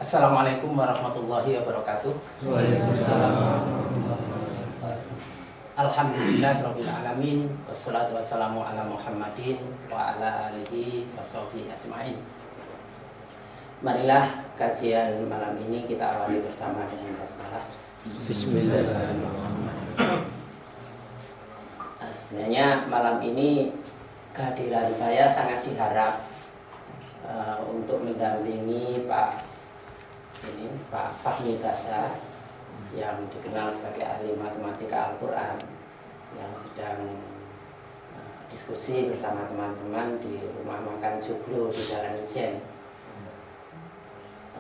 Assalamualaikum warahmatullahi wabarakatuh. Waalaikumsalam. Alhamdulillahirabbil alamin wassalatu wassalamu ala Muhammadin wa ala alihi washabbihi ajmain. Marilah kajian malam ini kita awali bersama dengan basmalah. Bismillahirrahmanirrahim. Sebenarnya malam ini kehadiran saya sangat diharap untuk mendampingi Pak Fahmi Basar yang dikenal sebagai ahli matematika Al-Quran yang sedang diskusi bersama teman-teman di rumah makan Joglo di Jalan Ijen.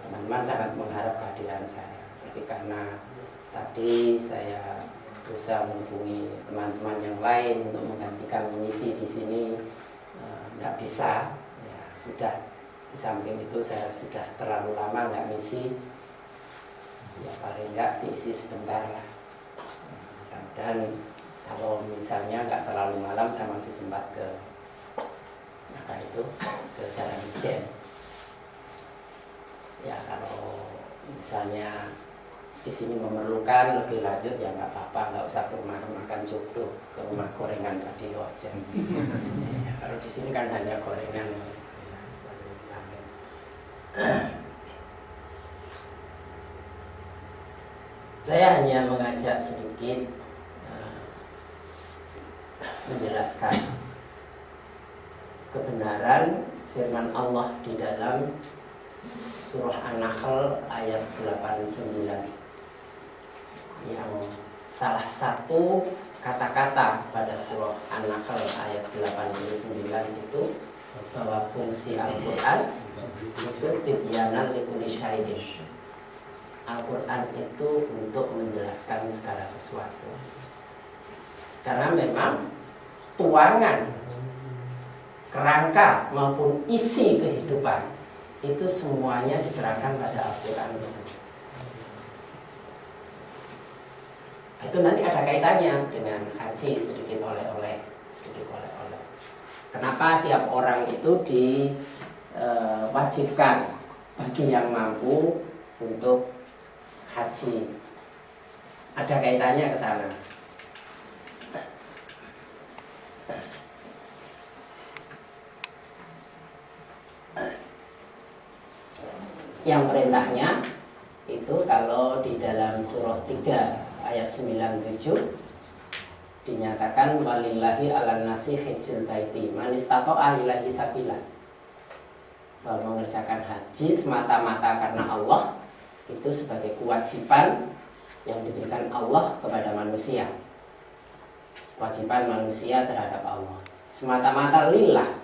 Teman-teman sangat mengharap kehadiran saya, tapi karena tadi saya berusaha menghubungi teman-teman yang lain untuk menggantikan mengisi di sini, tidak bisa. Ya, sudah. Di samping itu saya sudah terlalu lama nggak ngisi, ya paling nggak diisi sebentar lah. Dan kalau misalnya nggak terlalu malam saya masih sempat ke Jalan Ijen. Ya kalau misalnya di sini memerlukan lebih lanjut ya nggak apa-apa, nggak usah ke rumah makan Joglo, ke rumah gorengan radio aja. Ya, kalau di sini kan hanya gorengan. Saya hanya mengajak sedikit menjelaskan kebenaran firman Allah di dalam surah An-Nahl ayat 89 yang salah satu kata-kata pada surah An-Nahl ayat 89 itu bahwa fungsi Al-Quran itu tibyanan likulli syai'in. Al-Quran itu untuk menjelaskan segala sesuatu. Karena memang tuangan, kerangka maupun isi kehidupan itu semuanya dikerahkan pada Al-Quran itu. Itu nanti ada kaitannya dengan haji, sedikit oleh-oleh. Kenapa tiap orang itu diwajibkan bagi yang mampu untuk haji? Ada kaitannya ke sana. Yang perintahnya itu kalau di dalam surah 3 ayat 97 dinyatakan walillahi ala nasi hijjul baiti man istata'a ilaihi sabila, bahwa mengerjakan haji semata-mata karena Allah itu sebagai kewajiban yang diberikan Allah kepada manusia. Kewajiban manusia terhadap Allah semata-mata lillah,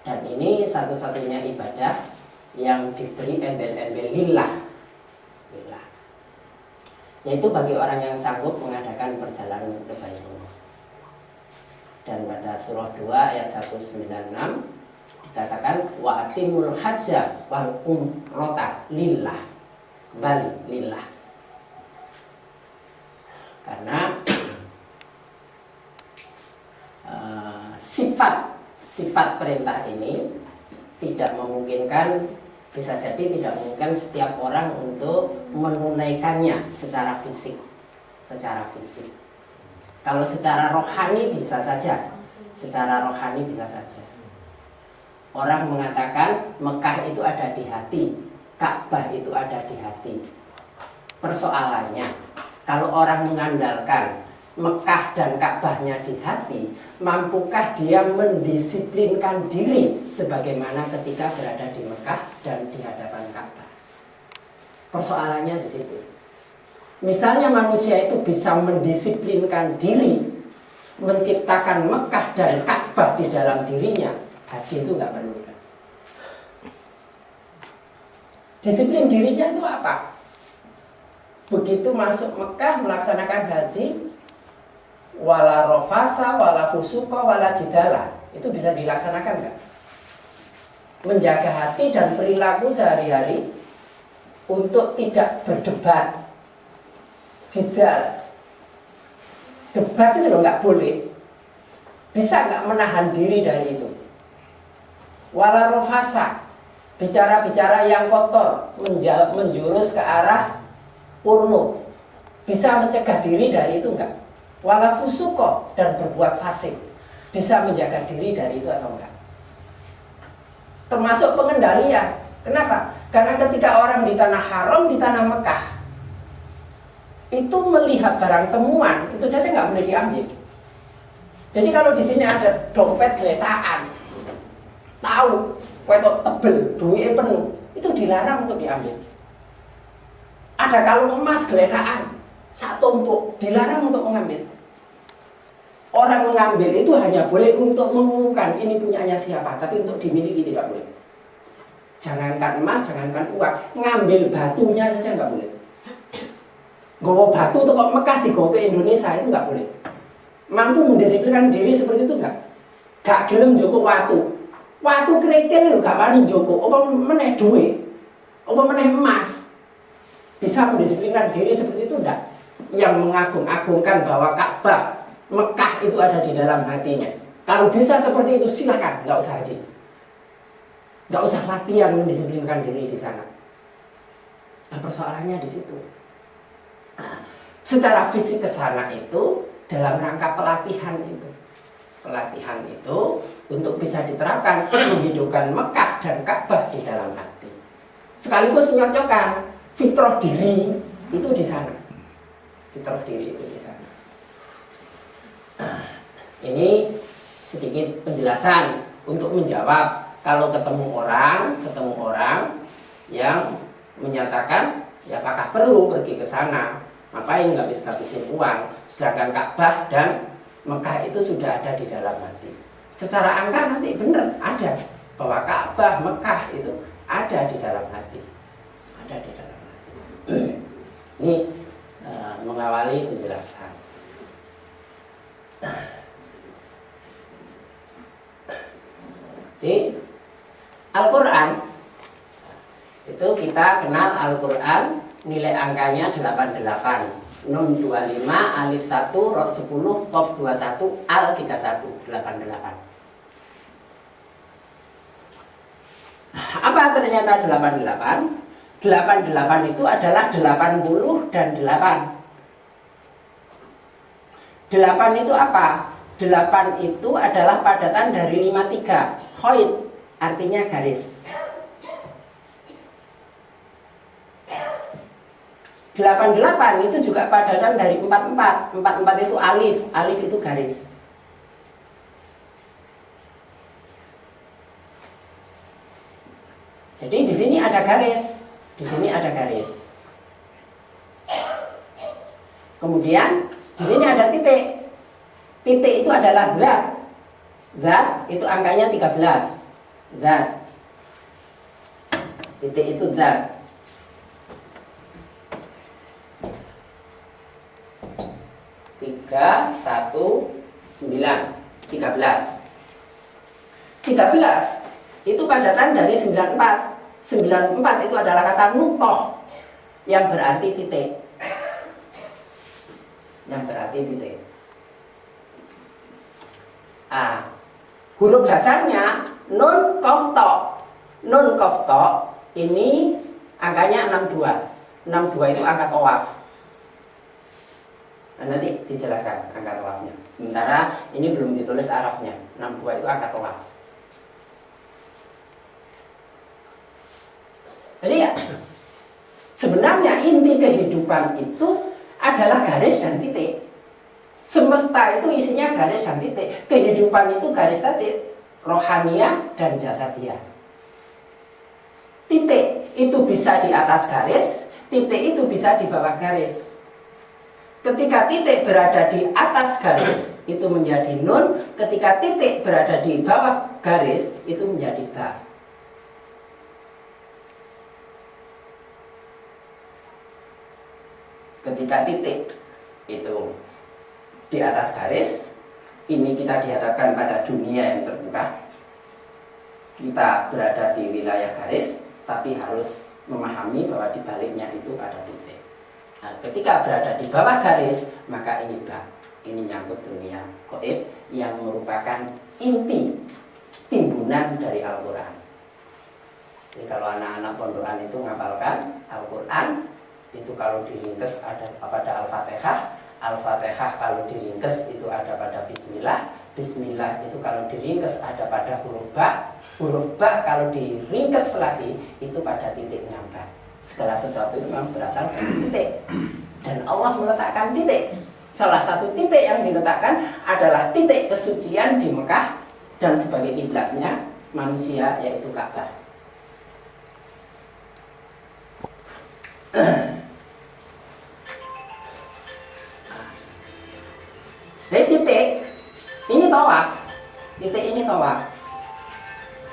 dan ini satu-satunya ibadah yang diberi embel-embel lillah, yaitu bagi orang yang sanggup mengadakan perjalanan ke Baitullah. Dan pada surah 2 ayat 196 dikatakan wa atimul hajja wal umrata lillah, kembali lillah. Karena sifat perintah ini tidak memungkinkan, bisa jadi tidak memungkinkan setiap orang untuk menunaikannya secara fisik. Kalau secara rohani bisa saja, Orang mengatakan Mekah itu ada di hati, Ka'bah itu ada di hati. Persoalannya, kalau orang mengandalkan Mekah dan Ka'bahnya di hati, mampukah dia mendisiplinkan diri sebagaimana ketika berada di Mekah dan di hadapan Ka'bah? Persoalannya di situ. Misalnya manusia itu bisa mendisiplinkan diri, menciptakan Mekah dan Ka'bah di dalam dirinya, haji itu nggak perlu. Disiplin dirinya itu apa? Begitu masuk Mekah melaksanakan haji, wala rofasa, wala fusuqa, wala jidala, itu bisa dilaksanakan nggak? Menjaga hati dan perilaku sehari-hari untuk tidak berdebat, jidal. Debat itu loh nggak boleh. Bisa nggak menahan diri dari itu? Wala rofasa, bicara-bicara yang kotor, menjurus ke arah porno, bisa mencegah diri dari itu enggak? Wala fusuko, dan berbuat fasik, bisa menjaga diri dari itu atau enggak? Termasuk pengendalian. Kenapa? Karena ketika orang di tanah haram, di tanah Mekah, itu melihat barang temuan, itu saja nggak boleh diambil. Jadi kalau di sini ada dompet geletaan, tahu, kwetok tebel, duitnya penuh, itu dilarang untuk diambil. Ada kalung emas geletaan, sak tumpuk, dilarang untuk mengambil. Orang mengambil itu hanya boleh untuk mengumumkan ini punyanya siapa, tapi untuk dimiliki tidak boleh. Jangankan emas, jangankan uang, ngambil batunya saja nggak boleh. Gowo batu untuk Mekah digowo ke Indonesia itu nggak boleh. Mampu mendisiplinkan diri seperti itu nggak? Gak gelem joko watu kerikil lho gak wani joko. Apa meneh duit, apa meneh emas, bisa mendisiplinkan diri seperti itu enggak? Yang mengagung-agungkan bahwa Ka'bah Mekah itu ada di dalam hatinya. Kalau bisa seperti itu silakan, nggak usah haji, nggak usah latihan mendisiplinkan diri di sana. Nah, persoalannya di situ. Nah, secara fisik ke sana itu dalam rangka pelatihan itu untuk bisa diterapkan menghidupkan Mekah dan Ka'bah di dalam hati. Sekaligus menyocokkan fitrah diri itu di sana. Fitrah diri itu di sana. Ini sedikit penjelasan untuk menjawab kalau ketemu orang yang menyatakan ya apakah perlu pergi ke sana, ngapain ngabis-ngabisin uang, sedangkan Ka'bah dan Mekah itu sudah ada di dalam hati. Secara angka nanti benar ada bahwa Ka'bah Mekah itu ada di dalam hati, ada di dalam hati. Ini mengawali penjelasan. Di Al-Quran itu kita kenal Al-Quran nilai angkanya 88. Nun 25, alif 1, rot 10, qof 21, al 31, 88. Apa ternyata 88? 88 itu adalah 80 dan 8. 8 itu apa? 8 itu adalah padatan dari 53. Khoid artinya garis. 88 itu juga padatan dari 44. 44 itu alif, alif itu garis. Jadi di sini ada garis, di sini ada garis. Kemudian di sini ada titik. Titik itu adalah zat. Zat itu angkanya 13. Zat. Titik itu zat. 3, 1, 9, 13. 13 itu padatan dari 94. 94 itu adalah kata nuqtoh yang berarti titik. Yang berarti titik. Huruf dasarnya nun qaf ta. Nun qaf ta ini angkanya 62. 62 itu angka tawaf. Nah, nanti dijelaskan angka tawafnya. Sementara ini belum ditulis arafnya. 62 itu angka tawaf. Jadi ya, sebenarnya inti kehidupan itu adalah garis dan titik. Semesta itu isinya garis dan titik. Kehidupan itu garis titik, rohaniah dan jasadiah. Titik itu bisa di atas garis, titik itu bisa di bawah garis. Ketika titik berada di atas garis itu menjadi nun, ketika titik berada di bawah garis itu menjadi ba. Ketika titik itu di atas garis, ini kita dihadapkan pada dunia yang terbuka. Kita berada di wilayah garis, tapi harus memahami bahwa di baliknya itu ada titik. Nah, ketika berada di bawah garis, maka ini ba. Ini nyangkut dunia gaib yang merupakan inti timbunan dari Al-Quran. Jadi kalau anak-anak pondokan itu ngapalkan Al-Quran, itu kalau diringkes ada pada Al-Fatihah. Al-Fatihah kalau diringkes itu ada pada Bismillah. Bismillah itu kalau diringkes ada pada huruf ba. Huruf ba kalau diringkes lagi itu pada titiknya ba. Segala sesuatu itu memang berasal dari titik. Dan Allah meletakkan titik. Salah satu titik yang diletakkan adalah titik kesucian di Mekah dan sebagai kiblatnya manusia, yaitu Ka'bah. Dari titik ini tawaf, titik ini tawaf.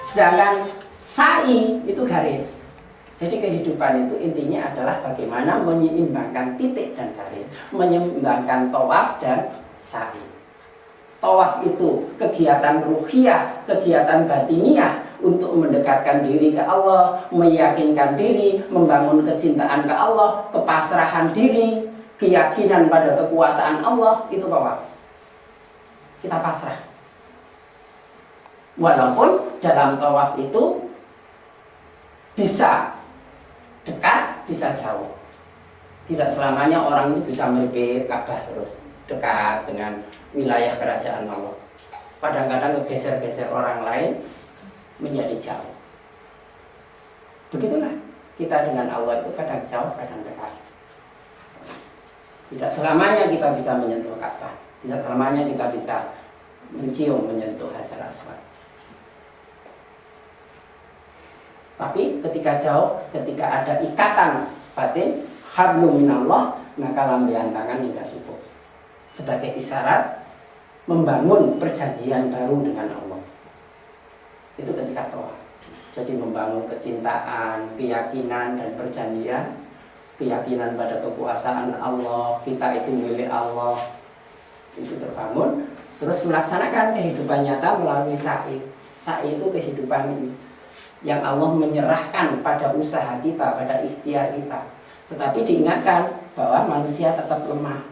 Sedangkan sa'i itu garis. Jadi kehidupan itu intinya adalah bagaimana menyeimbangkan titik dan garis, menyeimbangkan tawaf dan sa'i. Tawaf itu kegiatan ruhiyah, kegiatan batiniah untuk mendekatkan diri ke Allah, meyakinkan diri, membangun kecintaan ke Allah, kepasrahan diri, keyakinan pada kekuasaan Allah, itu tawaf. Kita pasrah. Walaupun dalam tawaf itu bisa dekat, bisa jauh. Tidak selamanya orang itu bisa meripit Ka'bah terus dekat dengan wilayah kerajaan Allah. Kadang-kadang kegeser-geser orang lain menjadi jauh. Begitulah kita dengan Allah itu kadang jauh, kadang dekat. Tidak selamanya kita bisa menyentuh Ka'bah. Tidak selamanya kita bisa mencium, menyentuh Hajar Aswad. Tapi ketika jauh, ketika ada ikatan batin, hablum minallah, maka lambian tangan sudah cukup sebagai isyarat membangun perjanjian baru dengan Allah. Itu ketika tawaf. Jadi membangun kecintaan, keyakinan dan perjanjian, keyakinan pada kekuasaan Allah, kita itu milik Allah, itu terbangun. Terus melaksanakan kehidupan nyata melalui sa'i. Sa'i itu kehidupan yang Allah menyerahkan pada usaha kita, pada ikhtiar kita. Tetapi diingatkan bahwa manusia tetap lemah.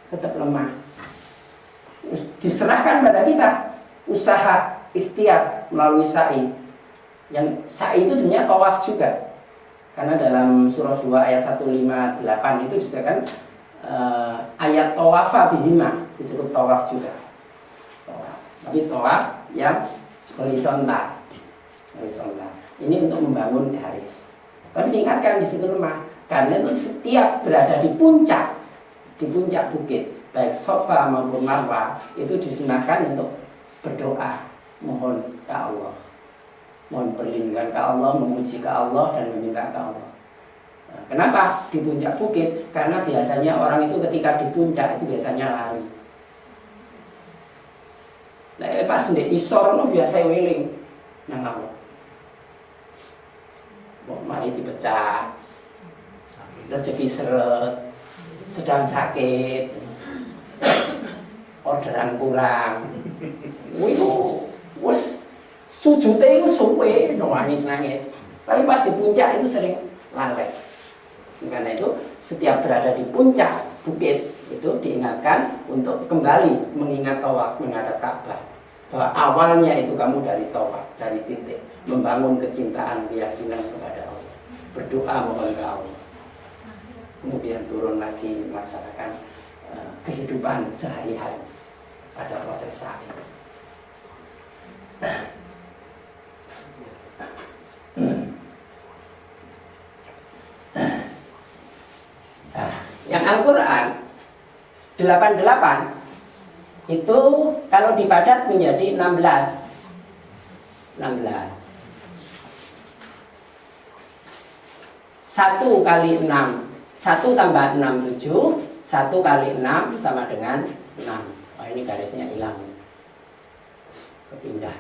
Tetap lemah. Diserahkan pada kita usaha ikhtiar melalui sa'i. Yang sa'i itu sebenarnya tawaf juga. Karena dalam surah 2 ayat 158 itu disebutkan ayat tawafa bihima, disebut tawaf juga. Tawaf. Tapi tawaf yang horizontal. Ini untuk membangun garis. Tapi diingatkan di situ lemah. Karena itu setiap berada di puncak bukit, baik Safa maupun Marwah, itu disunahkan untuk berdoa, mohon ke Allah, mohon perlindungan ke Allah, memuji ke Allah dan meminta ke Allah. Nah, kenapa di puncak bukit? Karena biasanya orang itu ketika di puncak itu biasanya lari. Nah, pas ndek isor no biasa wiling nang Allah. Mari dipecah, rezeki seret, sedang sakit, orderan kurang, wis sujute itu suwe, nangis. Tapi pas di puncak itu sering lalai. Karena itu setiap berada di puncak bukit itu diingatkan untuk kembali mengingat tawaf menghadap Ka'bah. Bahwa awalnya itu kamu dari tawaf, dari titik, membangun kecintaan, keyakinan kepada Allah, berdoa mohon ke Allah, kemudian turun lagi melaksanakan kehidupan sehari-hari pada proses sa'i. Yang Al-Quran 88 itu kalau dipadat menjadi 16. 1 kali 6, 1 tambah 6 7, 1 kali 6 sama dengan 6. Oh, ini garisnya hilang, kepindah.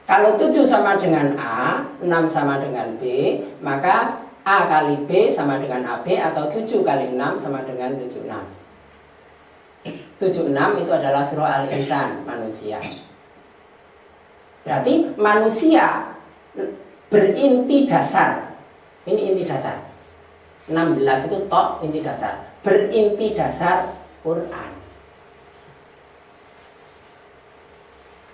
Kalau 7 sama dengan A, 6 sama dengan B, maka A kali B sama dengan AB, atau 7 kali 6 sama dengan 76. 76 itu adalah surah Al-Insan, manusia. Berarti manusia berinti dasar. Ini inti dasar. 16 itu tok inti dasar. Berinti dasar Quran.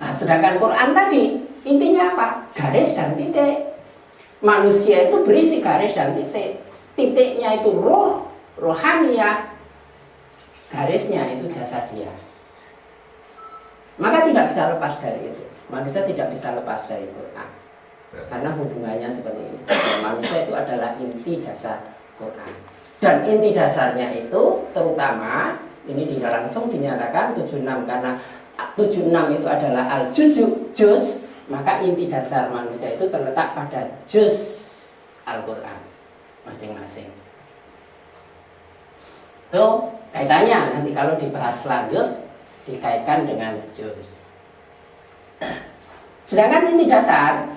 Nah, sedangkan Quran tadi Intinya apa? Garis dan titik. Manusia itu berisi garis dan titik. Titiknya itu roh, rohaniah. Garisnya itu jasadiah. Maka tidak bisa lepas dari itu. Manusia tidak bisa lepas dari Quran. Karena hubungannya seperti ini. Manusia itu adalah inti dasar Quran. Dan inti dasarnya itu terutama ini langsung dinyatakan 76 karena 76 itu adalah al-juz, maka inti dasar manusia itu terletak pada juz Al-Quran masing-masing. Itu kaitannya nanti kalau dibahas lanjut dikaitkan dengan juz. Sedangkan inti dasar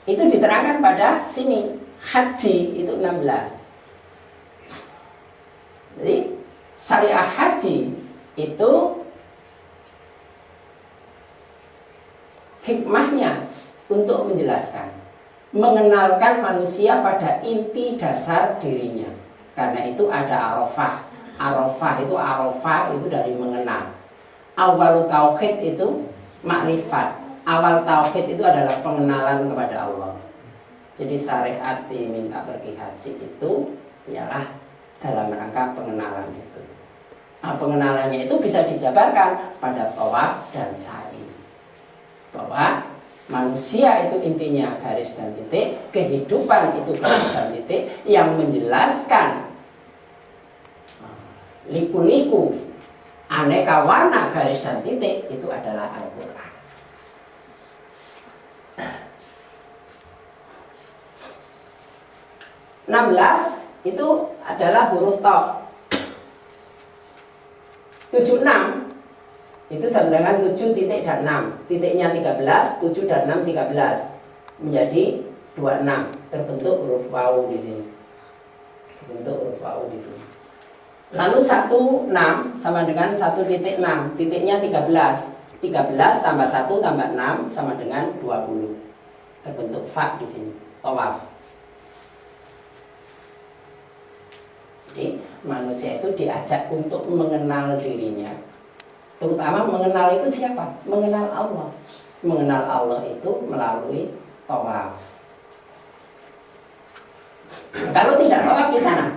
itu diterangkan pada sini, haji itu 16. Jadi syariah haji itu hikmahnya untuk menjelaskan, mengenalkan manusia pada inti dasar dirinya. Karena itu ada Arafah. Arafah itu dari mengenal. Awal tauhid itu makrifat. Awal tauhid itu adalah pengenalan kepada Allah. Jadi syariat diminta pergi haji itu ialah dalam rangka pengenalan itu. Nah, pengenalannya itu bisa dijabarkan pada tawaf dan sa'i. Bahwa manusia itu intinya garis dan titik, kehidupan itu garis dan titik, yang menjelaskan liku-liku aneka warna garis dan titik itu adalah Al-Quran. (16) itu adalah huruf ta. 76 itu sama dengan 7 titik dan 6. Titiknya 13, 7 dan 6 13. Menjadi 26. Terbentuk huruf wawu di sini. Lalu 16 sama dengan 1.6. Titiknya 13. 13 tambah 1 tambah 6 sama dengan 20. Terbentuk fa di sini. Tawaf. Jadi manusia itu diajak untuk mengenal dirinya. Terutama mengenal itu siapa? Mengenal Allah. Mengenal Allah itu melalui tawaf. Kalau tidak tawaf di sana,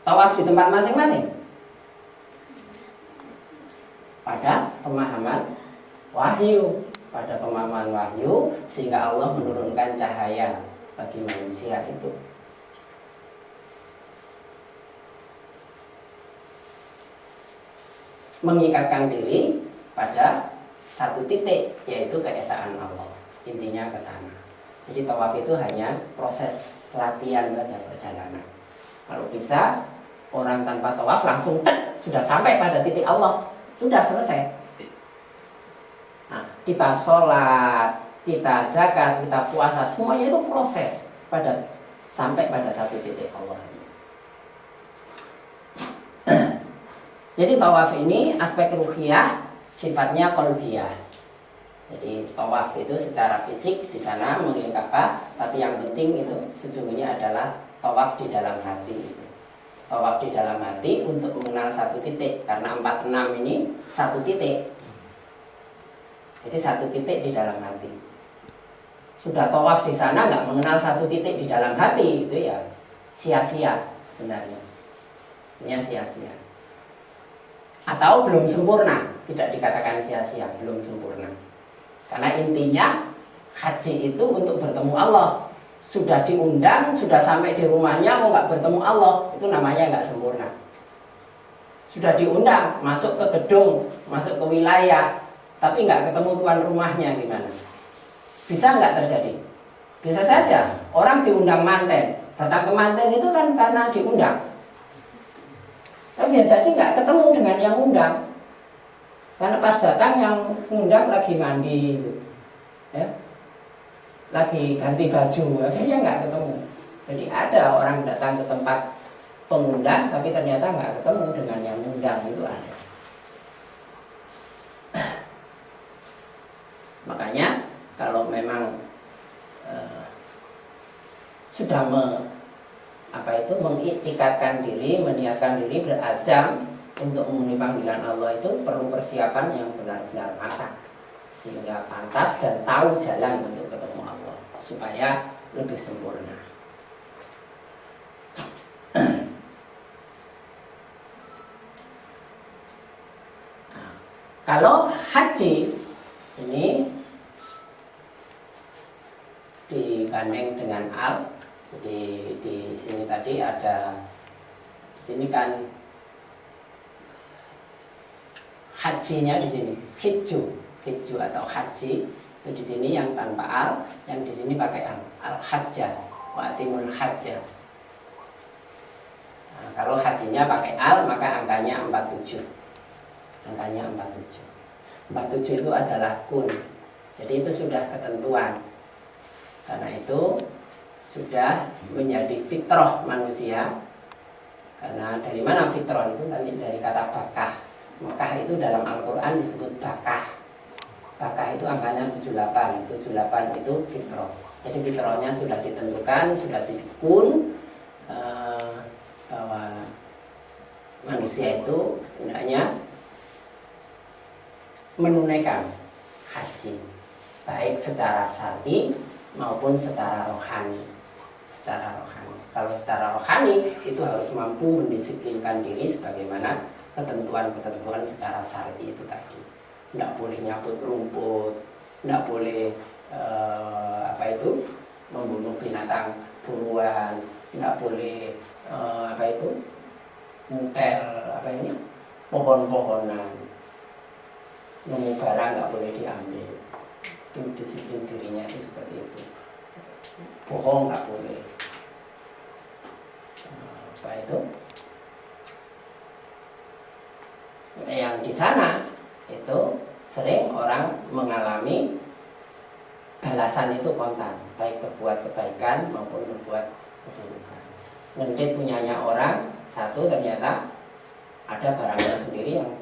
tawaf di tempat masing-masing. Pada pemahaman wahyu, sehingga Allah menurunkan cahaya bagi manusia itu. Mengikatkan diri pada satu titik, yaitu keesaan Allah. Intinya ke sana. Jadi tawaf itu hanya proses latihan saja, perjalanan. Kalau bisa orang tanpa tawaf langsung sudah sampai pada titik Allah, sudah selesai. Nah, kita sholat, kita zakat, kita puasa, semuanya itu proses sampai pada satu titik Allah. Jadi tawaf ini aspek ruhiyah, sifatnya qalbiyah. Jadi tawaf itu secara fisik di sana mengelilingi Ka'bah, tapi yang penting itu sesungguhnya adalah tawaf di dalam hati. Tawaf di dalam hati untuk mengenal satu titik, karena 46 ini satu titik. Jadi satu titik di dalam hati. Sudah tawaf di sana nggak mengenal satu titik di dalam hati, itu ya sia-sia sebenarnya. Ini sia-sia. Atau belum sempurna, tidak dikatakan sia-sia, belum sempurna. Karena intinya haji itu untuk bertemu Allah. Sudah diundang, sudah sampai di rumahnya mau nggak bertemu Allah, itu namanya nggak sempurna. Sudah diundang, masuk ke gedung, masuk ke wilayah, tapi nggak ketemu tuan rumahnya, gimana? Bisa nggak terjadi? Bisa saja. Orang diundang manten, datang ke manten itu kan karena diundang. Tapi ya jadi nggak ketemu dengan yang undang. Karena pas datang yang undang lagi mandi, gitu. Ya, lagi ganti baju, akhirnya nggak ketemu. Jadi ada orang datang ke tempat pengundang, tapi ternyata nggak ketemu dengan yang undang, itu ada. Makanya kalau memang sudah mengiktikadkan diri, meniatkan diri, berazam untuk memenuhi panggilan Allah itu perlu persiapan yang benar-benar matang, sehingga pantas dan tahu jalan untuk ketemu Allah supaya lebih sempurna. Nah, kalau haji ini digandeng dengan al, jadi di sini tadi ada, di sini kan hajinya di sini hiju atau haji itu di sini yang tanpa al, yang di sini pakai al hajjah wa atimul hajjah. Nah, kalau hajinya pakai al maka angkanya 47. Angkanya 47. 47 itu adalah kun. Jadi itu sudah ketentuan. Karena itu sudah menjadi fitrah manusia. Karena dari mana fitrah itu? Nanti dari kata bakah. Mekah itu dalam Al-Quran disebut bakah. Bakah itu angkanya 78. 78 itu fitrah. Jadi fitrahnya sudah ditentukan, sudah dikun bahwa manusia itu hendaknya menunaikan haji, baik secara syar'i maupun secara rohani. Secara rohani. Kalau secara rohani itu harus mampu mendisiplinkan diri sebagaimana ketentuan-ketentuan secara syar'i itu tadi. Tidak boleh nyabut rumput, tidak boleh membunuh binatang buruan, tidak boleh mutel pohon-pohonan, nemu barang nggak boleh diambil. Itu disiplin dirinya itu seperti itu. Bohong nggak boleh. Yang di sana itu sering orang mengalami balasan itu kontan, baik berbuat kebaikan maupun berbuat keburukan. Nanti punyanya orang satu ternyata ada barangnya sendiri yang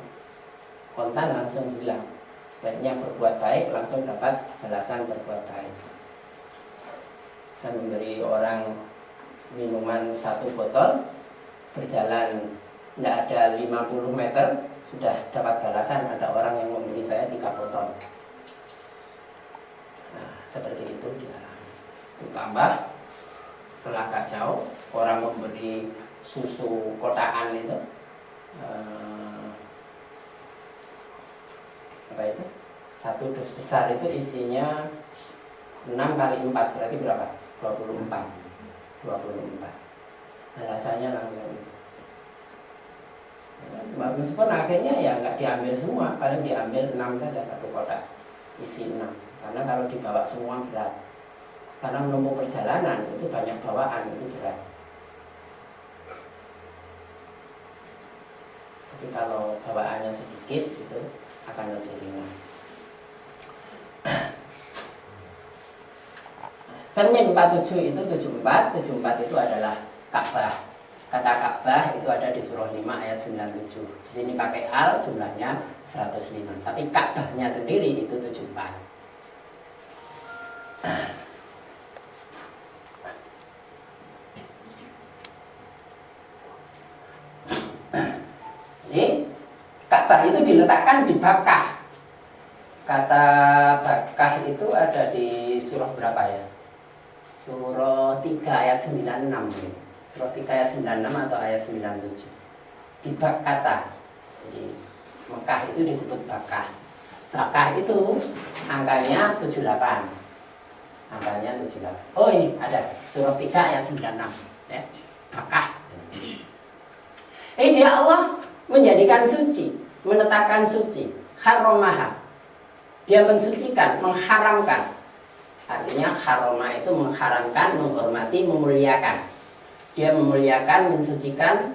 kontan langsung hilang. Sebaiknya berbuat baik langsung dapat balasan berbuat baik. Saya memberi orang minuman 1 botol, berjalan tidak ada 50 meter sudah dapat balasan, ada orang yang memberi saya 3 botol. Nah, seperti itu dialami. Ditambah setelah agak jauh orang memberi susu kotaan itu satu dus besar itu isinya 6 kali 4 berarti berapa? 24. Nah, rasanya langsung meskipun akhirnya ya nggak diambil semua, paling diambil 6 saja, 1 kotak isi 6. Karena kalau dibawa semua berat, karena menempuh perjalanan itu banyak bawaan, itu berat. Tapi kalau bawaannya sedikit itu akan lebih ringan. Cermin 47 itu 74 itu adalah Ka'bah. Kata Ka'bah itu ada di surah 5 ayat 97. Di sini pakai al, jumlahnya 105. Tapi Ka'bahnya sendiri itu 74. Jadi Ka'bah itu diletakkan di Bakkah. Kata Bakkah itu ada di surah berapa ya? Surah 3 ayat 96. Surah 3 ayat 96 atau ayat 97. Di Bakkah. Jadi Mekah itu disebut Bakkah. Bakkah itu angkanya 78. Angkanya 78. Oh, ini ada surah 3 ayat 96 ya. Bakkah. Dia Allah menjadikan suci, menetapkan suci, haromaha. Dia mensucikan, mengharamkan. Artinya haroma itu mengharamkan, menghormati, memuliakan. Dia memuliakan, mensucikan,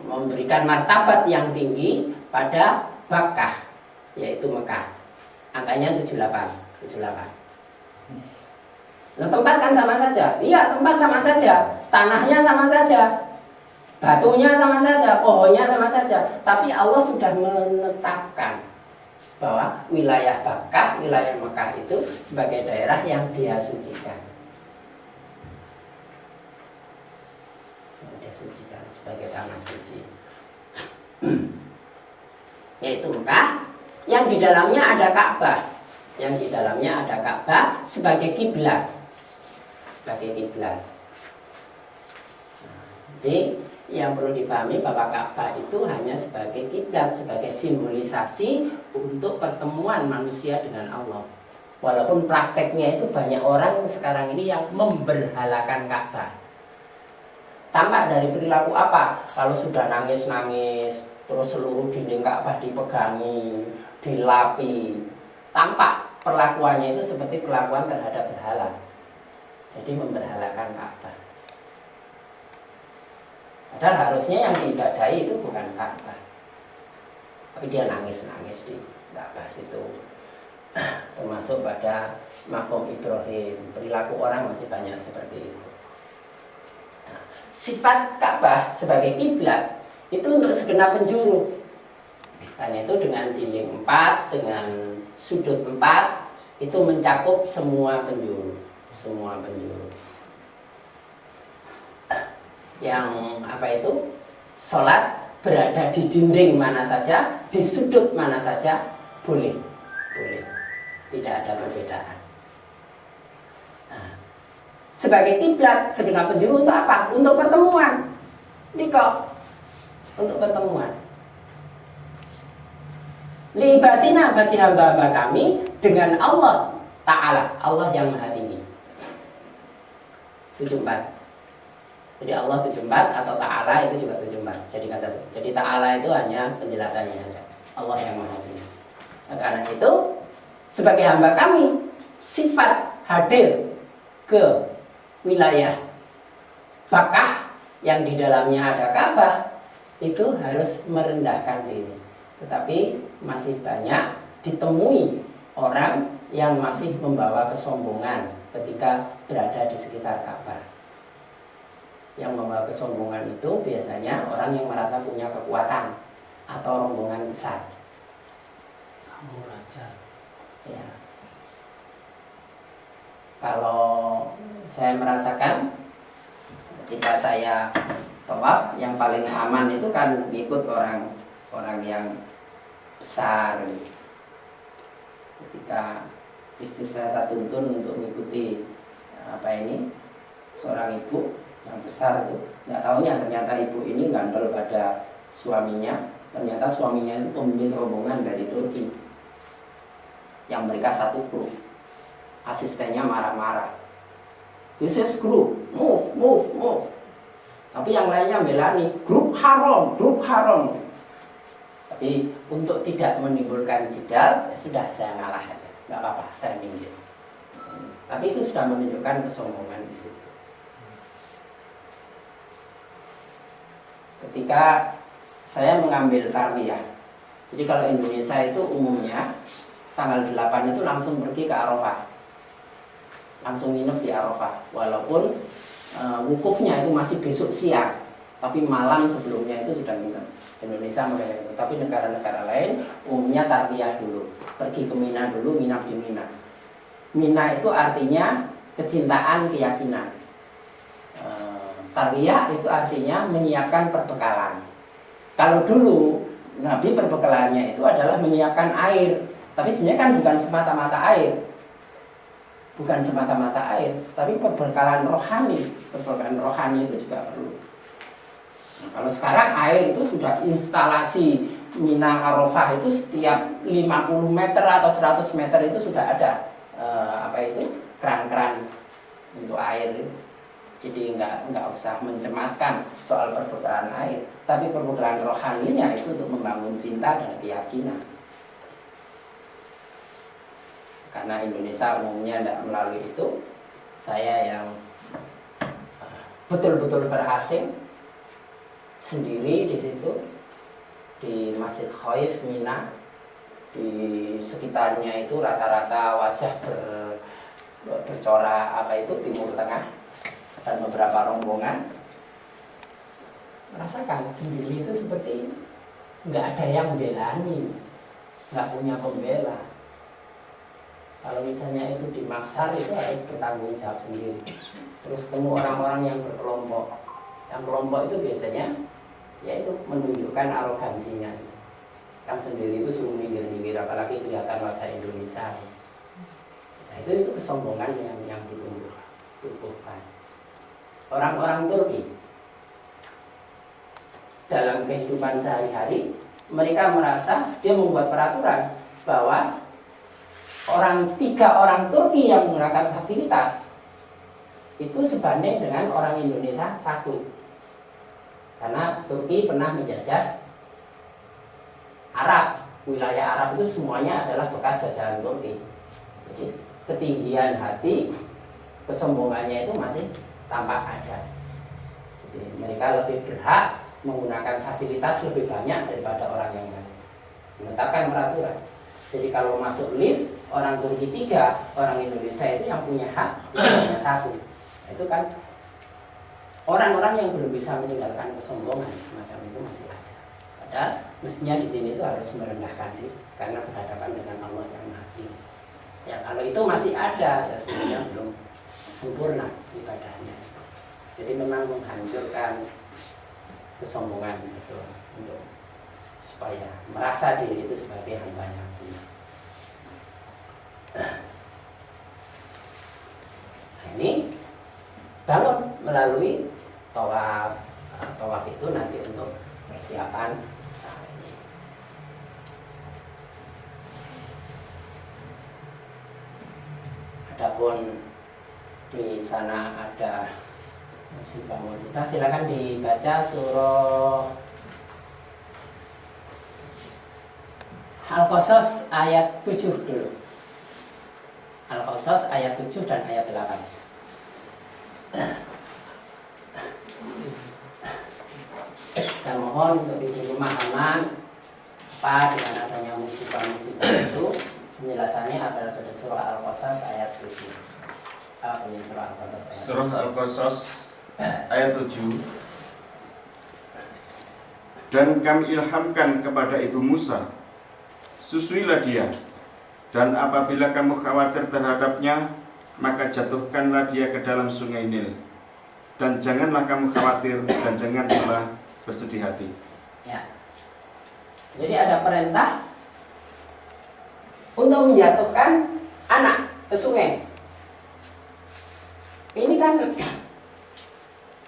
memberikan martabat yang tinggi pada Bakkah, yaitu Mekah. Angkanya 78. Nah, tempat kan sama saja. Iya, tempat sama saja. Tanahnya sama saja. Batunya sama saja, pohonnya sama saja. Tapi Allah sudah menetapkan bahwa wilayah Bakkah, wilayah Mekah itu sebagai daerah yang dia sucikan. Dia sucikan sebagai tanah suci. yaitu Mekah, yang di dalamnya ada Ka'bah, sebagai kiblat, Jadi yang perlu difahami bahwa Ka'bah itu hanya sebagai kiblat, sebagai simbolisasi untuk pertemuan manusia dengan Allah. Walaupun prakteknya itu banyak orang sekarang ini yang memberhalakan Ka'bah. Tampak dari perilaku apa? Kalau sudah nangis-nangis, terus seluruh dinding Ka'bah dipegangi, dilapi, tampak perlakuannya itu seperti perlakuan terhadap berhala. Jadi memberhalakan Ka'bah. Padahal harusnya yang diibadahi itu bukan Ka'bah, tapi dia nangis-nangis di Ka'bah situ. Termasuk pada makom Ibrahim, perilaku orang masih banyak seperti itu. Nah, sifat Ka'bah sebagai kiblat itu untuk segenap penjuru. Karena itu dengan dinding 4, dengan sudut 4, itu mencakup semua penjuru. Yang sholat berada di dinding mana saja, di sudut mana saja, boleh, tidak ada perbedaan. Nah, sebagai kiblat segenap penjuru untuk apa? Untuk pertemuan. Untuk pertemuan. Liibatina, bagi hamba-hamba kami dengan Allah Ta'ala, Allah yang Maha Tinggi. 74. Jadi Allah 74 atau Ta'ala itu juga 74. Jadikan satu. Jadi Ta'ala itu hanya penjelasannya saja. Allah yang Maha Tinggi. Nah, karena itu sebagai hamba kami, sifat hadir ke wilayah Bakkah yang di dalamnya ada Ka'bah itu harus merendahkan diri. Tetapi masih banyak ditemui orang yang masih membawa kesombongan ketika berada di sekitar Ka'bah. Yang membawa kesombongan itu biasanya orang yang merasa punya kekuatan atau rombongan besar. Kamu raja. Ya. Kalau saya merasakan ketika saya tawaf, yang paling aman itu kan ikut orang yang besar. Ketika istri saya tuntun untuk mengikuti seorang ibu yang besar itu, nggak tahunya ternyata ibu ini gandol pada suaminya. Ternyata suaminya itu pemimpin rombongan dari Turki, yang mereka satu grup. Asistennya marah-marah, "This is group, move." Tapi yang lainnya belani, grup haram. Tapi untuk tidak menimbulkan jidal, ya sudah, saya ngalah aja, nggak apa-apa, saya minggir. Tapi itu sudah menunjukkan kesombongan di situ. Ketika saya mengambil tarbiyah, jadi kalau Indonesia itu umumnya tanggal 8 itu langsung pergi ke Arafah, langsung nginep di Arafah. Walaupun wukufnya itu masih besok siang, tapi malam sebelumnya itu sudah nginep. Indonesia mereka itu, tapi negara-negara lain umumnya tarbiyah dulu, pergi ke Mina dulu, nginap di Mina. Mina itu artinya kecintaan, keyakinan. Tarbiyah itu artinya menyiapkan perbekalan. Kalau dulu Nabi perbekalannya itu adalah menyiapkan air, tapi sebenarnya kan bukan semata-mata air, tapi perbekalan rohani. Perbekalan rohani itu juga perlu. Nah, kalau sekarang air itu sudah instalasi Mina Arafah itu setiap 50 meter atau 100 meter itu sudah ada keran-keran untuk air. Jadi nggak usah mencemaskan soal perbekalan air, tapi perbekalan rohaninya itu untuk membangun cinta dan keyakinan. Karena Indonesia umumnya tidak melalui itu, saya yang betul-betul terasing sendiri di situ, di Masjid Khaif Mina, di sekitarnya itu rata-rata wajah bercorak Timur Tengah, dan beberapa rombongan merasakan sendiri itu seperti ini. Nggak ada yang belani, nggak punya pembela. Kalau misalnya itu dimaksar, itu harus bertanggung jawab sendiri. Terus ketemu orang-orang yang berkelompok. Yang kelompok itu biasanya yaitu menunjukkan arogansinya. Kan sendiri itu suruh minggir-minggir, apalagi kelihatan wajah Indonesia. Nah, itu kesombongan yang ditumbuhkan. Orang-orang Turki dalam kehidupan sehari-hari, mereka merasa dia membuat peraturan bahwa tiga orang Turki yang menggunakan fasilitas itu sebanding dengan orang Indonesia satu. Karena Turki pernah menjajah Arab, wilayah Arab itu semuanya adalah bekas jajahan Turki. Jadi ketinggian hati, kesombongannya itu masih tampak ada. Jadi mereka lebih berhak menggunakan fasilitas lebih banyak daripada orang yang lain. Menetapkan peraturan. Jadi kalau masuk lift, orang Turki 3, orang Indonesia itu yang punya hak hanya 1. Itu kan orang-orang yang belum bisa meninggalkan kesombongan semacam itu masih ada. Padahal mestinya di sini itu harus merendahkan diri karena berhadapan dengan Allah yang Maha Tinggi. Ya kalau itu masih ada, ya sebenarnya belum sempurna ibadahnya. Jadi memang menghancurkan kesombongan itu untuk supaya merasa diri itu sebagai hamba yang benar. Nah, ini bangun melalui tawaf. Tawaf itu nanti untuk persiapan sa'i. Adapun di sana ada musibah-musibah, silakan dibaca surah Al-Qasas ayat 7 dulu. Al-Qasas ayat 7 dan ayat 8. Saya mohon untuk di rumah aman apa dengan adanya musibah-musibah itu. Penjelasannya adalah pada surah Al-Qasas ayat 7. Surah Al-Qasas ayat 7. Dan kami ilhamkan kepada ibu Musa, susuilah dia, dan apabila kamu khawatir terhadapnya, maka jatuhkanlah dia ke dalam sungai Nil. Dan janganlah kamu khawatir dan jangan pula bersedih hati. Ya. Jadi ada perintah untuk menjatuhkan anak ke sungai. Ini kan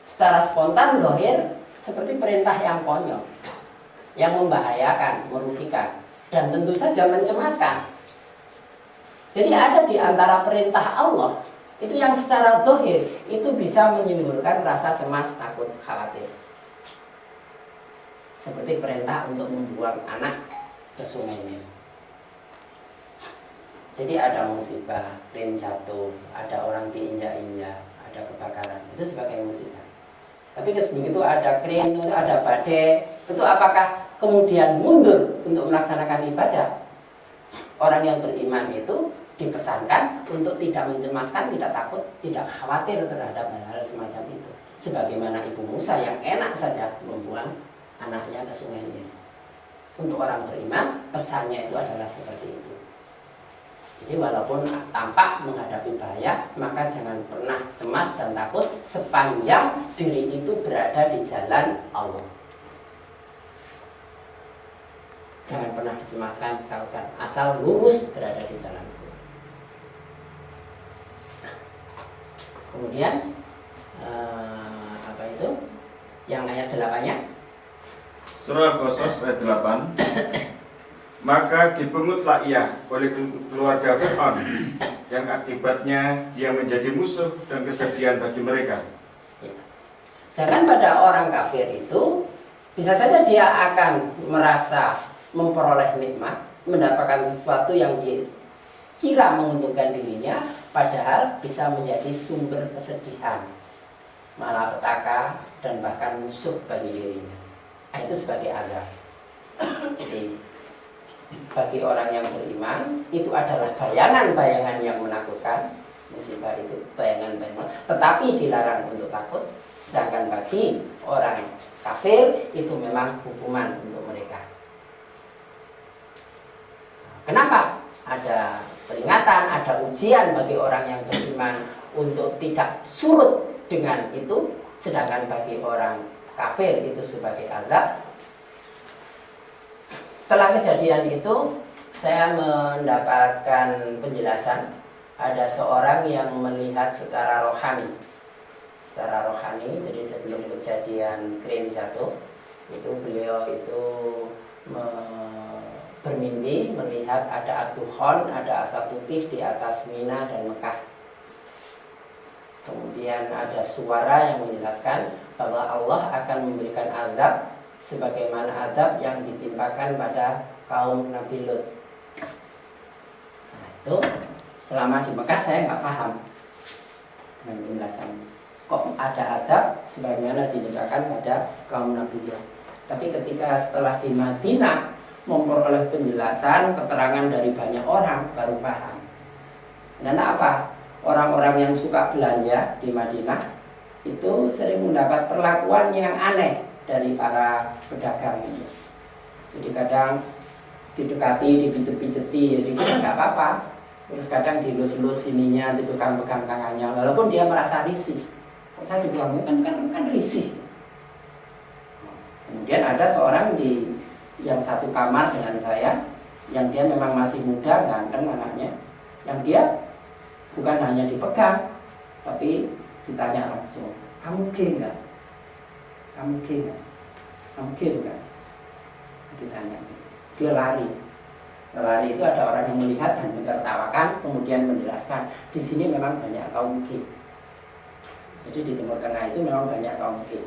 secara spontan dohir seperti perintah yang konyol, yang membahayakan, merugikan, dan tentu saja mencemaskan. Jadi ada di antara perintah Allah itu yang secara dohir itu bisa menimbulkan rasa cemas, takut, khawatir. Seperti perintah untuk membuang anak ke sungai ini. Jadi ada musibah, krin jatuh, ada orang diinjak-injak, ada kebakaran, itu sebagai musibah. Tapi begitu ada krin, ada badai, itu apakah kemudian mundur untuk melaksanakan ibadah? Orang yang beriman itu dipesankan untuk tidak mencemaskan, tidak takut, tidak khawatir terhadap hal-hal semacam itu. Sebagaimana Ibu Musa yang enak saja membuang anaknya ke sungai ini. Untuk orang beriman, pesannya itu adalah seperti itu. Jadi walaupun tampak menghadapi bahaya, maka jangan pernah cemas dan takut sepanjang diri itu berada di jalan Allah. Jangan pernah dicemaskan, ditakutkan, asal lurus berada di jalan itu. Kemudian apa itu? Yang ayat 8-nya? Surah Al-Qasas ayat 8. Maka dipengutlah ia oleh keluarga Fir'aun, yang akibatnya dia menjadi musuh dan kesedihan bagi mereka. Ya. Sedangkan pada orang kafir itu bisa saja dia akan merasa memperoleh nikmat, mendapatkan sesuatu yang dia kira menguntungkan dirinya, padahal bisa menjadi sumber kesedihan, malapetaka, dan bahkan musuh bagi dirinya. Nah, itu sebagai azab. Jadi bagi orang yang beriman itu adalah bayangan-bayangan yang menakutkan, musibah itu bayangan-bayangan, tetapi dilarang untuk takut. Sedangkan bagi orang kafir itu memang hukuman untuk mereka. Kenapa? Ada peringatan, ada ujian bagi orang yang beriman untuk tidak surut dengan itu, sedangkan bagi orang kafir itu sebagai azab. Setelah kejadian itu saya mendapatkan penjelasan, ada seorang yang melihat secara rohani. Secara rohani, jadi sebelum kejadian crane jatuh, itu beliau itu bermimpi melihat ada ad-dukhon, ada asap putih di atas Mina dan Mekah. Kemudian ada suara yang menjelaskan bahwa Allah akan memberikan azab sebagaimana azab yang ditimpakan pada kaum Nabi Lut. Nah, itu selama di Mekah saya nggak paham dengan penjelasan. Kok ada azab sebagaimana ditimpakan pada kaum Nabi Lut. Tapi ketika setelah di Madinah memperoleh penjelasan, keterangan dari banyak orang, baru paham. Karena apa? Orang-orang yang suka belanja di Madinah itu sering mendapat perlakuan yang aneh dari para pedagang itu. Jadi kadang didekati, dipijet-pijeti, jadi kita nggak apa-apa. Terus kadang dilus-lus sininya, dipegang-pegang tangannya, walaupun dia merasa risih. Kok saya dibilang kan risih. Kemudian ada seorang yang satu kamar dengan saya, yang dia memang masih muda, ganteng anaknya, yang dia bukan hanya dipegang, tapi ditanya langsung, kamu gay nggak? Kamu gay nggak? Kamu gay nggak? Ditanya. Dia lari. Lari itu ada orang yang melihat dan menertawakan, kemudian menjelaskan, di sini memang banyak kaum gay. Jadi di Timur Tengah itu memang banyak kaum gay.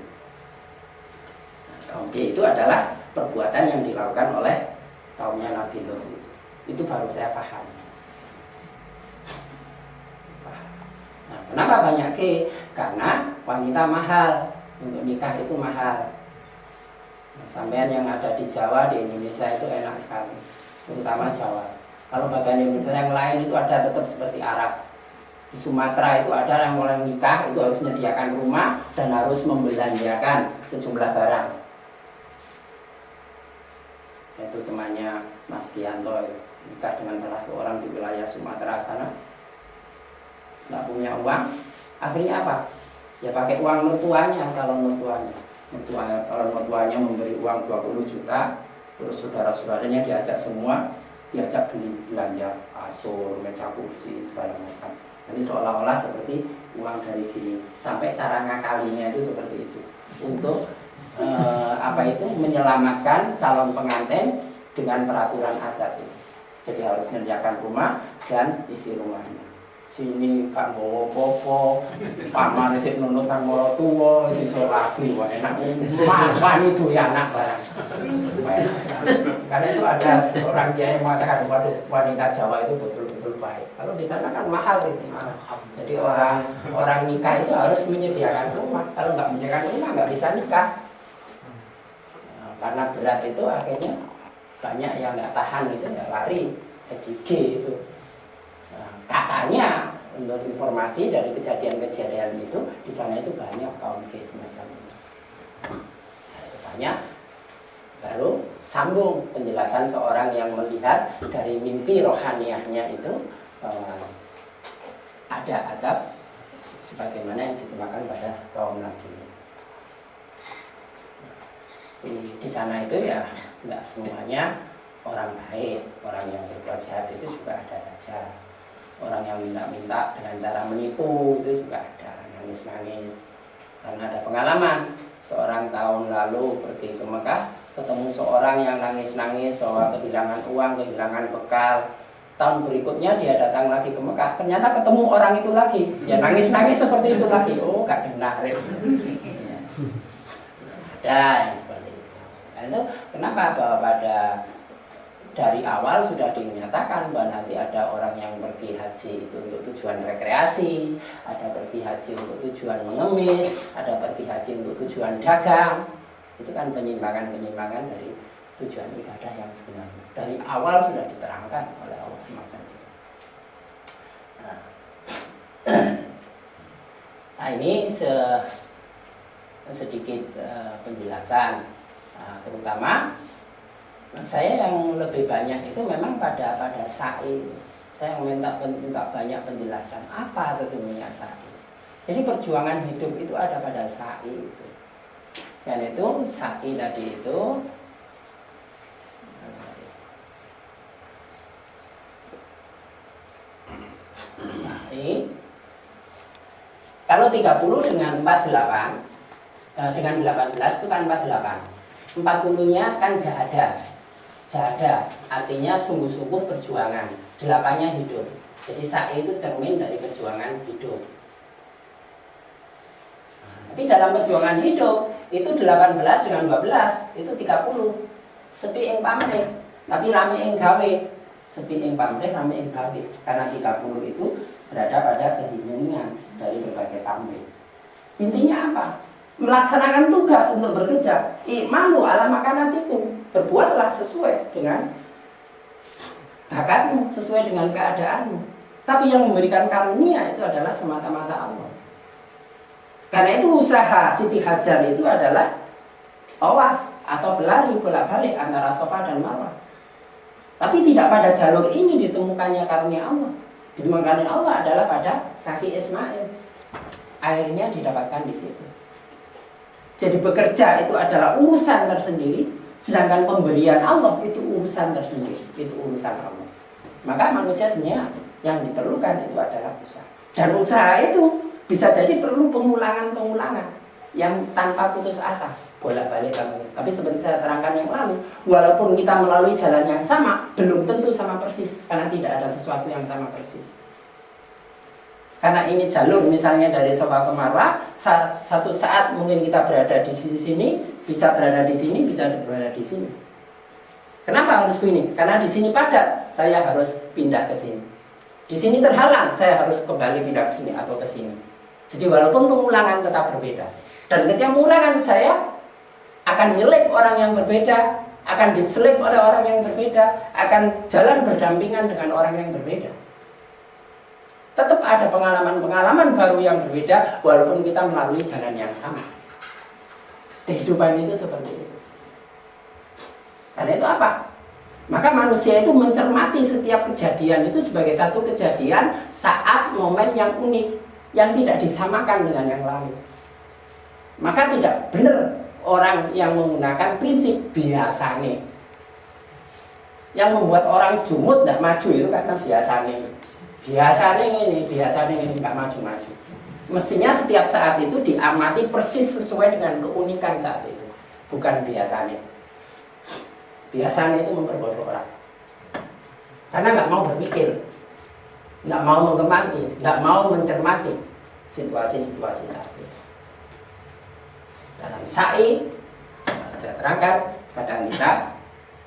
Nah, kaum gay itu adalah perbuatan yang dilakukan oleh kaumnya Nabi Lut. Itu baru saya paham. Nah, kenapa banyak gay? Karena wanita mahal, untuk nikah itu mahal. Nah, sampean yang ada di Jawa, di Indonesia itu enak sekali, terutama Jawa. Kalau bagian Indonesia yang lain itu ada tetap seperti Arab. Di Sumatera itu ada yang mulai nikah itu harus menyediakan rumah dan harus membelanjakan sejumlah barang. Itu temannya Mas Kianto nikah dengan salah satu orang di wilayah Sumatera sana, nggak punya uang, akhirnya apa? Ya pakai uang mertuanya, calon mertuanya. Calon mertuanya memberi uang 20 juta, terus saudara-saudaranya diajak semua, diajak beli belanja kasur, meja kursi, segala macam. Jadi seolah-olah seperti uang dari diri. Sampai cara ngakalinya itu seperti itu. Untuk menyelamatkan calon pengantin dengan peraturan adat itu. Jadi harus menyediakan rumah dan isi rumahnya. Sini kan bawa popo, paman isi nunut kan bawa tua, isi solabi, wah enak. Makan itu ya anak barang. Enak sekali. Karena itu ada seorang dia yang mengatakan, waduh wanita Jawa itu betul-betul baik. Kalau di sana kan mahal itu. Jadi orang nikah itu harus menyediakan rumah. Kalau nggak menyediakan rumah nggak bisa nikah. Karena berat itu akhirnya banyak yang nggak tahan itu ya lari jadi G itu. Nah, katanya menurut informasi dari kejadian-kejadian itu di sana itu banyak kaum G semacam itu. Banyak. Baru sambung penjelasan seorang yang melihat dari mimpi rohaniahnya itu bahwa ada adab sebagaimana yang ditimpakan pada kaum Nabi. Di sana itu ya nggak semuanya orang baik, orang yang berbuat jahat itu juga ada saja. Orang yang minta-minta dengan cara menipu itu juga ada, nangis-nangis. Karena ada pengalaman, seorang tahun lalu pergi ke Mekah, ketemu seorang yang nangis-nangis bahwa kehilangan uang, kehilangan bekal. Tahun berikutnya dia datang lagi ke Mekah, ternyata ketemu orang itu lagi, ya nangis-nangis seperti itu lagi. Oh, gak benar. Ada yang seperti itu. Nah, itu kenapa bahwa pada dari awal sudah dinyatakan bahwa nanti ada orang yang pergi haji itu untuk tujuan rekreasi, ada pergi haji untuk tujuan mengemis, ada pergi haji untuk tujuan dagang. Itu kan penyimpangan-penyimpangan dari tujuan ibadah yang sebenarnya. Dari awal sudah diterangkan oleh Allah semacam itu. Nah, ini sedikit penjelasan, terutama saya yang lebih banyak itu memang pada sa'i. Saya minta banyak penjelasan apa sesungguhnya sa'i. Jadi perjuangan hidup itu ada pada sa'i itu. Kan itu sa'i tadi itu sa'i. Kalau 30 dengan 48 dengan 18 itu kan 48. 40-nya kan jahada. Jahada artinya sungguh-sungguh perjuangan. 8-nya hidup. Jadi sa'i itu cermin dari perjuangan hidup. Tapi dalam perjuangan hidup itu 18 dengan 12 itu 30. Sepi ing pamrih, tapi rame ing gawe. Sepi ing pamrih, rame ing gawe. Karena 30 itu berada pada keheningan dari berbagai pamrih. Intinya apa? Melaksanakan tugas untuk bekerja. I'malu ala makanatikum. Berbuatlah sesuai dengan bakatmu, sesuai dengan keadaanmu. Tapi yang memberikan karunia itu adalah semata-mata Allah. Karena itu usaha Siti Hajar itu adalah tawaf atau berlari bolak-balik antara Safa dan Marwah. Tapi tidak pada jalur ini ditemukannya karunia Allah. Ditemukannya Allah adalah pada kaki Ismail. Airnya didapatkan di situ. Jadi bekerja itu adalah urusan tersendiri, sedangkan pemberian Allah itu urusan tersendiri, itu urusan Allah. Maka manusia sebenarnya yang diperlukan itu adalah usaha. Dan usaha itu bisa jadi perlu pengulangan-pengulangan yang tanpa putus asa, bolak-balik lagi. Tapi seperti saya terangkan yang lalu, walaupun kita melalui jalan yang sama, belum tentu sama persis, karena tidak ada sesuatu yang sama persis. Karena ini jalur misalnya dari Safa ke Marwah, satu saat mungkin kita berada di sisi sini, bisa berada di sini, bisa berada di sini. Kenapa harus begini? Karena di sini padat, saya harus pindah ke sini. Di sini terhalang, saya harus kembali pindah ke sini atau ke sini. Jadi walaupun pengulangan tetap berbeda. Dan ketika pengulangan saya akan nyelip orang yang berbeda, akan diselip oleh orang yang berbeda, akan jalan berdampingan dengan orang yang berbeda. Tetap ada pengalaman-pengalaman baru yang berbeda walaupun kita melalui jalan yang sama. Kehidupan itu seperti itu. Karena itu apa? Maka manusia itu mencermati setiap kejadian itu sebagai satu kejadian saat momen yang unik, yang tidak disamakan dengan yang lain. Maka tidak benar orang yang menggunakan prinsip biasanya. Yang membuat orang jumut tidak maju itu karena biasanya. Biasanya ini nggak maju-maju. Mestinya setiap saat itu diamati persis sesuai dengan keunikan saat itu, bukan biasanya. Biasanya itu memperbodoh orang. Karena nggak mau berpikir, nggak mau mengemati, nggak mau mencermati situasi-situasi saat itu. Dalam sa'i, saya terangkan, kadang kita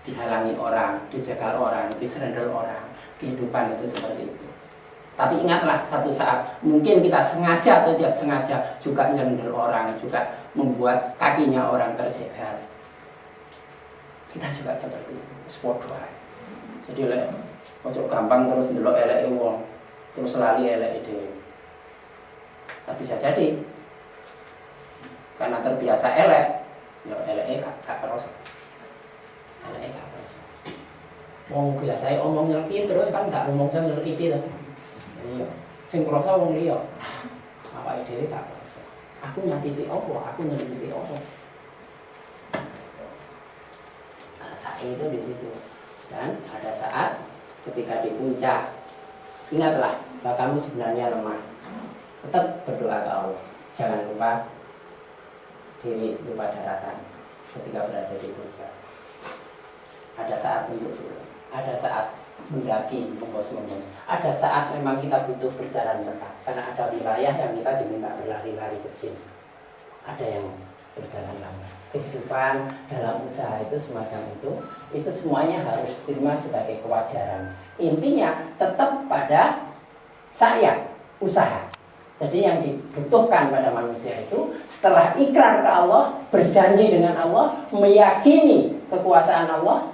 dihalangi orang, dijegal orang, diserendel orang. Kehidupan itu seperti itu. Tapi ingatlah, satu saat mungkin kita sengaja atau tidak sengaja juga nyerendel orang, juga membuat kakinya orang terjegal. Kita juga seperti itu, sepodo ae. Jadi lek ojo gampang terus ndelok eleke wong, terus lali eleke dhewe. Tapi bisa jadi karena terbiasa elek, ya eleke gak kerasa. Eleke gak kerasa. Wong biasa omong nyelkit terus kan gak ngomong sing nyelkit to. Iya, sing krasa wong liya. Awake dhewe gak kerasa. Aku nyakiti opo, aku nyelkiti opo. Saat itu di situ. Dan ada saat ketika di puncak, ingatlah bahwa kamu sebenarnya lemah. Tetap berdoa ke Allah. Jangan lupa diri, lupa daratan ketika berada di puncak. Ada saat untuk turun, ada saat mendaki, menggos-menggos. Ada saat memang kita butuh berjalan cepat, karena ada wilayah yang kita diminta berlari-lari kecil. Ada yang berjalan lambat. Kehidupan dalam usaha itu semacam itu semuanya harus diterima sebagai kewajaran. Intinya tetap pada saya, usaha. Jadi yang dibutuhkan pada manusia itu setelah ikrar ke Allah, berjanji dengan Allah, meyakini kekuasaan Allah,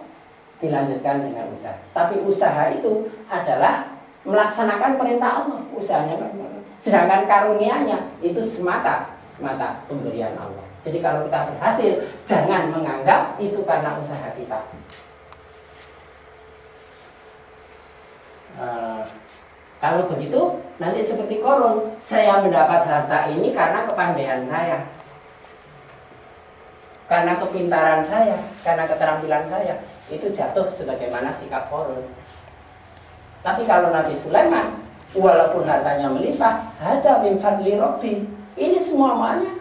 dilanjutkan dengan usaha. Tapi usaha itu adalah melaksanakan perintah Allah, usahanya. Sedangkan karunianya itu semata pemberian Allah. Jadi kalau kita berhasil, jangan menganggap itu karena usaha kita. Kalau begitu, nanti seperti Korun, saya mendapat harta ini karena kepandaian saya. karena kepintaran saya, karena keterampilan saya, itu jatuh sebagaimana sikap Qarun. Tapi kalau Nabi Sulaiman, walaupun hartanya melimpah, hada min fadli Rabbi, ini semuanya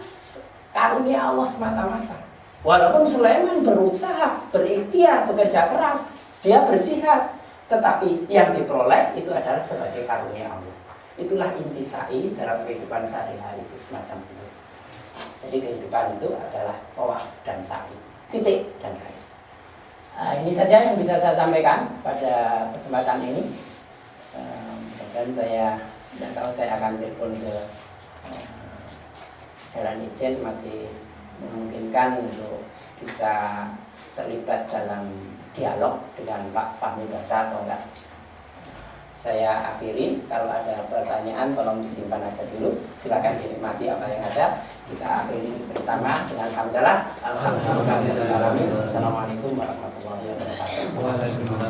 karunia Allah semata-mata. Walaupun Sulaiman berusaha, berikhtiar, bekerja keras, dia berjihad, tetapi yang diperoleh itu adalah sebagai karunia Allah. Itulah inti sa'i dalam kehidupan sehari-hari itu semacam itu. Jadi kehidupan itu adalah tawaf dan sa'i, titik dan garis. Ini saja yang bisa saya sampaikan pada kesempatan ini. Dan saya tidak tahu, saya akan telepon ke Jalan Ijen, masih memungkinkan untuk bisa terlibat dalam dialog dengan Pak Fahmi Basa atau enggak. Saya akhiri, kalau ada pertanyaan tolong disimpan aja dulu, silakan dinikmati apa yang ada. Kita akhiri bersama dengan hamdalah. Alhamdulillah. Assalamualaikum warahmatullahi wabarakatuh.